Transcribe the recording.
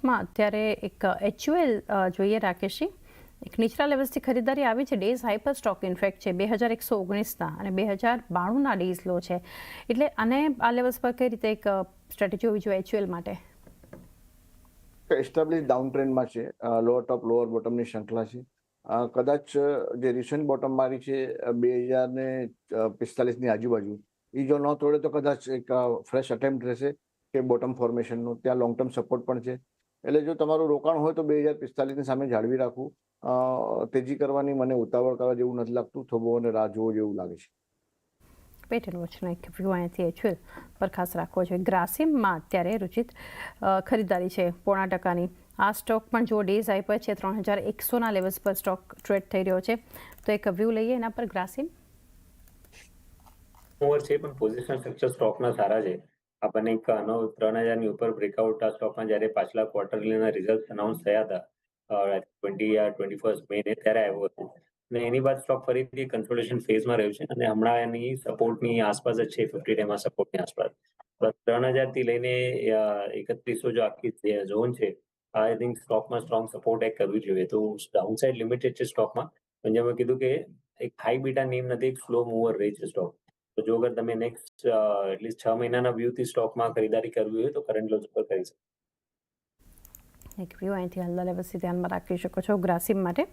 સ્ટોકમાં અત્યારે એક HUL જોઈએ રાકેશજી, એક નીચલા લેવલ્સથી ખરીદારી આવી છે. ડેઝ હાઈ પર સ્ટોક ઇનફેક્ટ છે 2119ના અને 2092ના ડેઝ લો છે, એટલે આને આ લેવલ્સ પર કઈ રીતે એક સ્ટ્રેટેજી હોવી જોઈએ HUL માટે? એસ્ટાબ્લિશ ડાઉન ટ્રેન્ડમાં છે, લોઅર ટોપ લોઅર બોટમની શ્રૃંખલા છે. કદાચ જે રિસન્ટ બોટમ મારી છે 2045ની આજુબાજુ, એ જો ન તોડે તો કદાચ એક ફ્રેશ અટેમ્પ્ટ રહેશે કે બોટમ ફોર્મેશનનું. ત્યાં લોંગ ટર્મ સપોર્ટ પણ છે. એટલે જો તમારું રોકાણ હોય તો 2045ની સામે જાળવી રાખવું. તેજી કરવાની મને ઉતાવળ કરવા જેવું નથી લાગતું, થોભો અને રાહ જોવો જેવું લાગે છે. પેટર્ન વોચનો એક વ્યૂ અહીંયાથી HUL પર ખાસ રાખવો જોઈએ. ગ્રાસિમમાં અત્યારે રુચિત ખરીદારી છે 0.5%ની. આ સ્ટોક પણ જો ડેઝ હાઈ પર છે 3100ના લેવલ્સ પર સ્ટોક ટ્રેડ થઈ રહ્યો છે, તો એક વ્યૂ લઈએ એના પર. ગ્રાસિમ ઓવર છે પણ પોઝિશનલ સ્ટ્રક્ચર સ્ટોકના સારા છે. આપણને એક 3000ની ઉપર બ્રેકઆઉટ આ સ્ટોકમાં જ્યારે પાછલા ક્વાર્ટરલીના રિઝલ્ટ અનાઉન્સ થયા હતા 21 મે ત્યારે આવ્યો હતો, અને એની બાદ સ્ટોક ફરીથી કન્સોલિડેશન ફેઝમાં રહ્યું છે અને હમણાં એની સપોર્ટની આસપાસ જ છે, 50 ડેમાં સપોર્ટની આસપાસ. 3000થી લઈને 3100 જો આખી ઝોન છે, આઈ થિંક સ્ટોકમાં સ્ટ્રોંગ સપોર્ટ એક કરવી જોઈએ. તો ડાઉનસાઇડ લિમિટેડ છે સ્ટોકમાં, પણ જેમ મેં કીધું કે એક હાઈ બીટા નેમ નથી, એક સ્લો મૂવર રહે છે સ્ટોક. તો જો અગર તમે નેક્સ્ટ એટલીસ્ટ 6 મહિનાના વ્યૂથી સ્ટોકમાં ખરીદારી કરવી હોય તો કરંટ લોસ પર કરી શકો. એક વ્યૂ અહીંથી હાલના લેવલ્સથી ધ્યાનમાં રાખી શકો છો ગ્રાસિમ માટે.